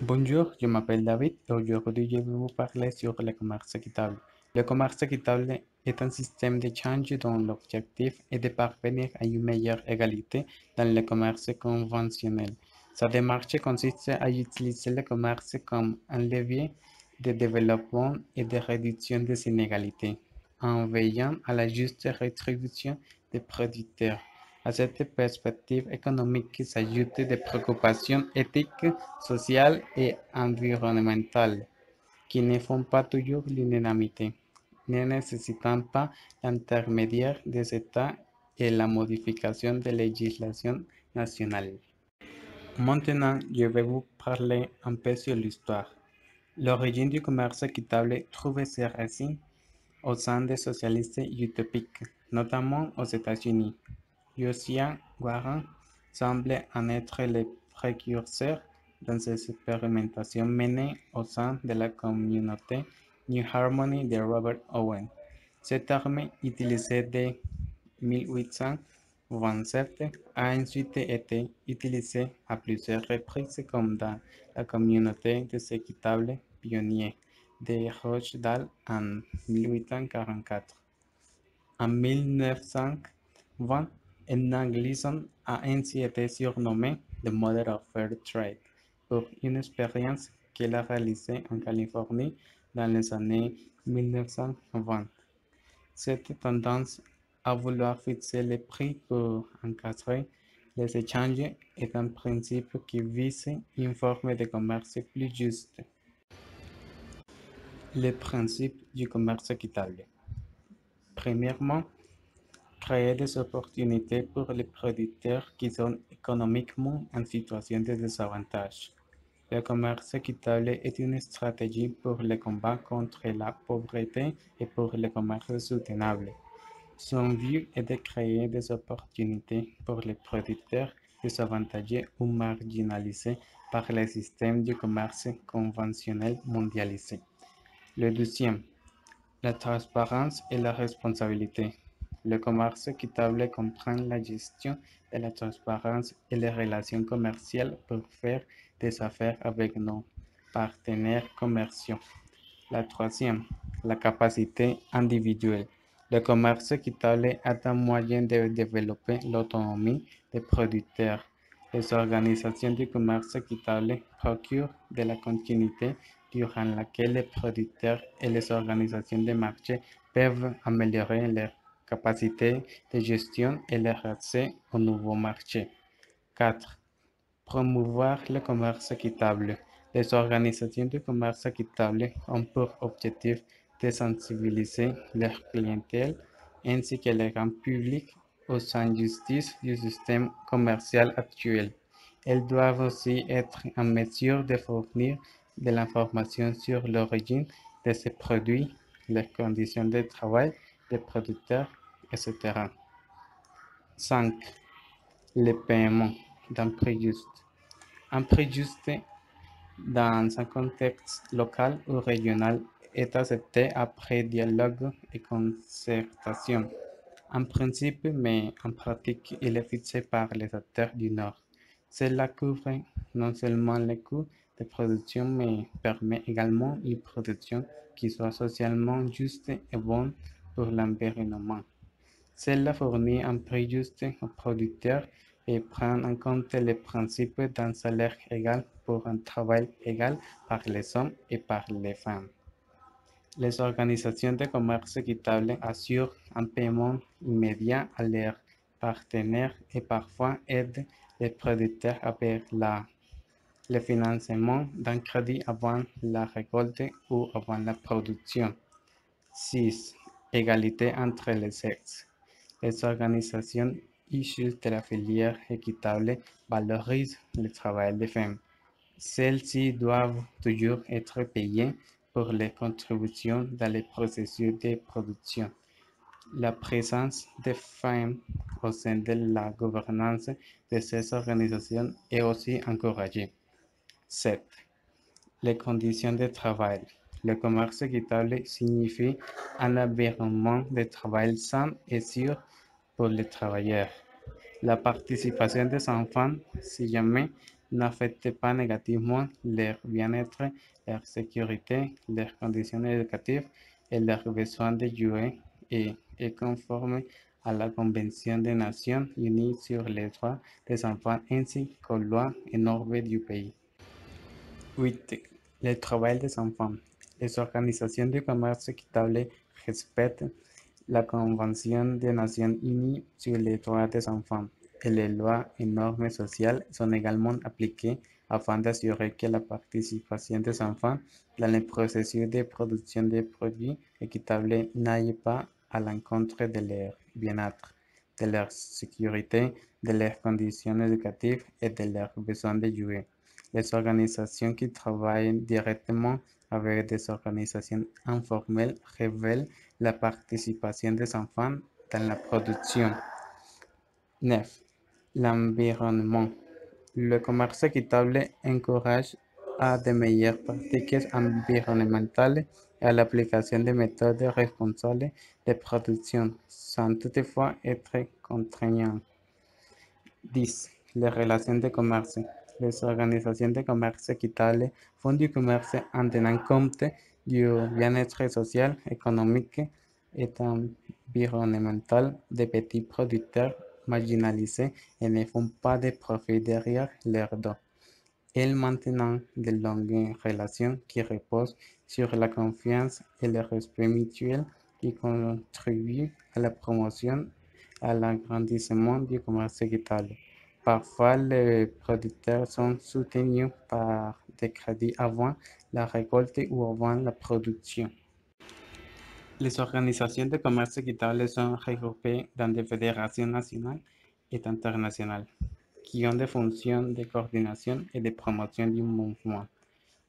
Bonjour, je m'appelle David et aujourd'hui je vais vous parler sur le commerce équitable. Le commerce équitable est un système d'échange dont l'objectif est de parvenir à une meilleure égalité dans le commerce conventionnel. Sa démarche consiste à utiliser le commerce comme un levier de développement et de réduction des inégalités, en veillant à la juste rétribution des producteurs. À cette perspective économique s'ajoutent des préoccupations éthiques, sociales et environnementales qui ne font pas toujours l'unanimité, ne nécessitant pas l'intermédiaire des États et la modification de législation nationale. Maintenant, je vais vous parler un peu sur l'histoire. L'origine du commerce équitable trouve ses racines au sein des socialistes utopiques, notamment aux États-Unis. Josiah Warren semble en être le précurseur dans ces expérimentations menées au sein de la communauté New Harmony de Robert Owen. Cette arme, utilisée dès 1827, a ensuite été utilisée à plusieurs reprises comme dans la communauté des équitables pionniers de Rochdale en 1844. En 1920, Edna Gleason a ainsi été surnommée The Mother of Fair Trade pour une expérience qu'elle a réalisée en Californie dans les années 1920. Cette tendance à vouloir fixer les prix pour encadrer les échanges est un principe qui vise une forme de commerce plus juste. Les principes du commerce équitable. Premièrement, créer des opportunités pour les producteurs qui sont économiquement en situation de désavantage. Le commerce équitable est une stratégie pour le combat contre la pauvreté et pour le commerce soutenable. Son but est de créer des opportunités pour les producteurs désavantagés ou marginalisés par le système du commerce conventionnel mondialisé. Le deuxième, la transparence et la responsabilité. Le commerce équitable comprend la gestion de la transparence et les relations commerciales pour faire des affaires avec nos partenaires commerciaux. La troisième, la capacité individuelle. Le commerce équitable est un moyen de développer l'autonomie des producteurs. Les organisations du commerce équitable procurent de la continuité durant laquelle les producteurs et les organisations de marché peuvent améliorer leur capacité de gestion et leur accès aux nouveaux marchés. 4. Promouvoir le commerce équitable. Les organisations de commerce équitable ont pour objectif de sensibiliser leur clientèle ainsi que le grand public aux injustices du système commercial actuel. Elles doivent aussi être en mesure de fournir de l'information sur l'origine de ces produits, les conditions de travail des producteurs, etc. 5. Le paiement d'un prix juste. Un prix juste dans un contexte local ou régional est accepté après dialogue et concertation. En principe, mais en pratique, il est fixé par les acteurs du Nord. Cela couvre non seulement les coûts de production, mais permet également une production qui soit socialement juste et bonne pour l'environnement. Cela fournit un prix juste aux producteurs et prend en compte le principe d'un salaire égal pour un travail égal par les hommes et par les femmes. Les organisations de commerce équitable assurent un paiement immédiat à leurs partenaires et parfois aident les producteurs avec le financement d'un crédit avant la récolte ou avant la production. 6. Égalité entre les sexes. Les organisations issues de la filière équitable valorisent le travail des femmes. Celles-ci doivent toujours être payées pour les contributions dans les processus de production. La présence des femmes au sein de la gouvernance de ces organisations est aussi encouragée. 7. Les conditions de travail. Le commerce équitable signifie un environnement de travail sain et sûr pour les travailleurs. La participation des enfants, si jamais n'affectent pas négativement leur bien-être, leur sécurité, leurs conditions éducatives et leurs besoins de jouer et est conforme à la Convention des Nations Unies sur les droits des enfants ainsi qu'aux lois et normes du pays. 8. Le travail des enfants. Les organisations de commerce équitable respectent la Convention des Nations Unies sur les droits des enfants et les lois et normes sociales sont également appliquées afin d'assurer que la participation des enfants dans le processus de production des produits équitables n'aille pas à l'encontre de leur bien-être, de leur sécurité, de leurs conditions éducatives et de leurs besoins de jouer. Les organisations qui travaillent directement avec des organisations informelles révèlent la participation des enfants dans la production. 9. L'environnement. Le commerce équitable encourage à de meilleures pratiques environnementales et à l'application de méthodes responsables de production, sans toutefois être contraignant. 10. Les relations de commerce. Les organisations de commerce équitable font du commerce en tenant compte du bien-être social, économique et environnemental des petits producteurs marginalisés et ne font pas de profit derrière leur dos. Elles maintiennent de longues relations qui reposent sur la confiance et le respect mutuel qui contribuent à la promotion et à l'agrandissement du commerce équitable. Parfois, les producteurs sont soutenus par des crédits avant la récolte ou avant la production. Les organisations de commerce équitable sont regroupées dans des fédérations nationales et internationales qui ont des fonctions de coordination et de promotion du mouvement.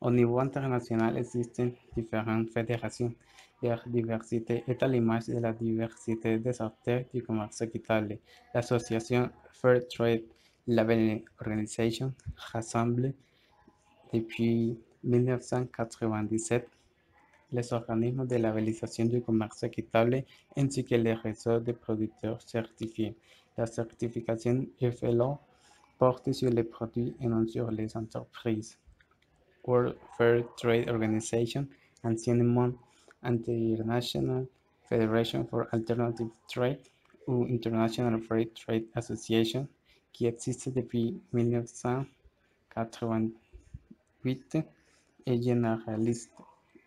Au niveau international, existent différentes fédérations. Leur diversité est à l'image de la diversité des acteurs du commerce équitable. L'association Fair Trade Labelling Organization rassemble depuis 1997 les organismes de labellisation du commerce équitable ainsi que les réseaux de producteurs certifiés. La certification FLO porte sur les produits et non sur les entreprises. World Fair Trade Organization, anciennement International Federation for Alternative Trade ou International Free Trade Association, qui existe depuis 1988, est généraliste.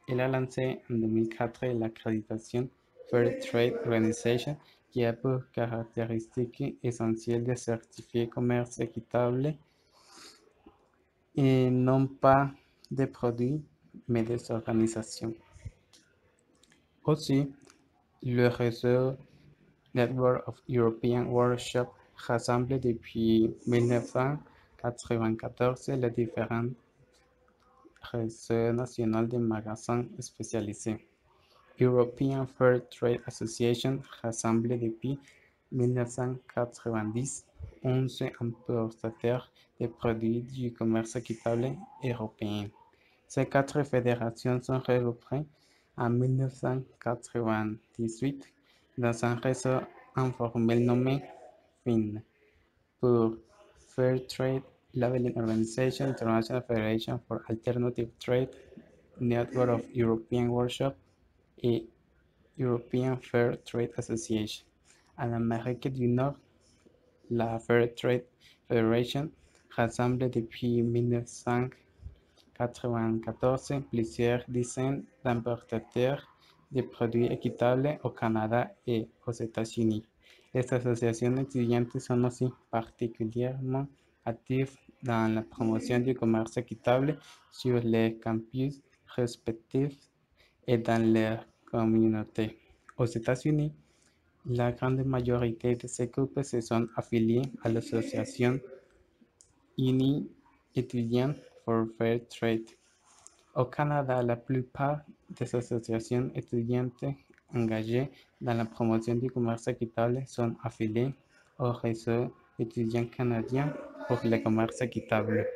Elle a lancé en 2004 l'accréditation Fair Trade Organization, qui a pour caractéristique essentielle de certifier commerce équitable et non pas des produits, mais des organisations. Aussi, le réseau Network of European Workshops rassemble depuis 1994 les différents réseaux nationaux de magasins spécialisés. European Fair Trade Association rassemble depuis 1990 11 importateurs de produits du commerce équitable européen. Ces quatre fédérations sont regroupées en 1998 dans un réseau informel nommé FIN pour Fair Trade Labelling Organization, International Federation for Alternative Trade, Network of European Workshops et European Fair Trade Association. En Amérique du Nord, la Fair Trade Federation rassemble depuis 1994 plusieurs dizaines d'importateurs de produits équitables au Canada et aux États-Unis. Les associations étudiantes sont aussi particulièrement actives dans la promotion du commerce équitable sur les campus respectifs et dans leur communauté. Aux États-Unis, la grande majorité de ces groupes se sont affiliés à l'association Uni Étudiants for Fair Trade. Au Canada, la plupart des associations étudiantes engagées dans la promotion du commerce équitable sont affiliées au réseau étudiant canadien pour le commerce équitable.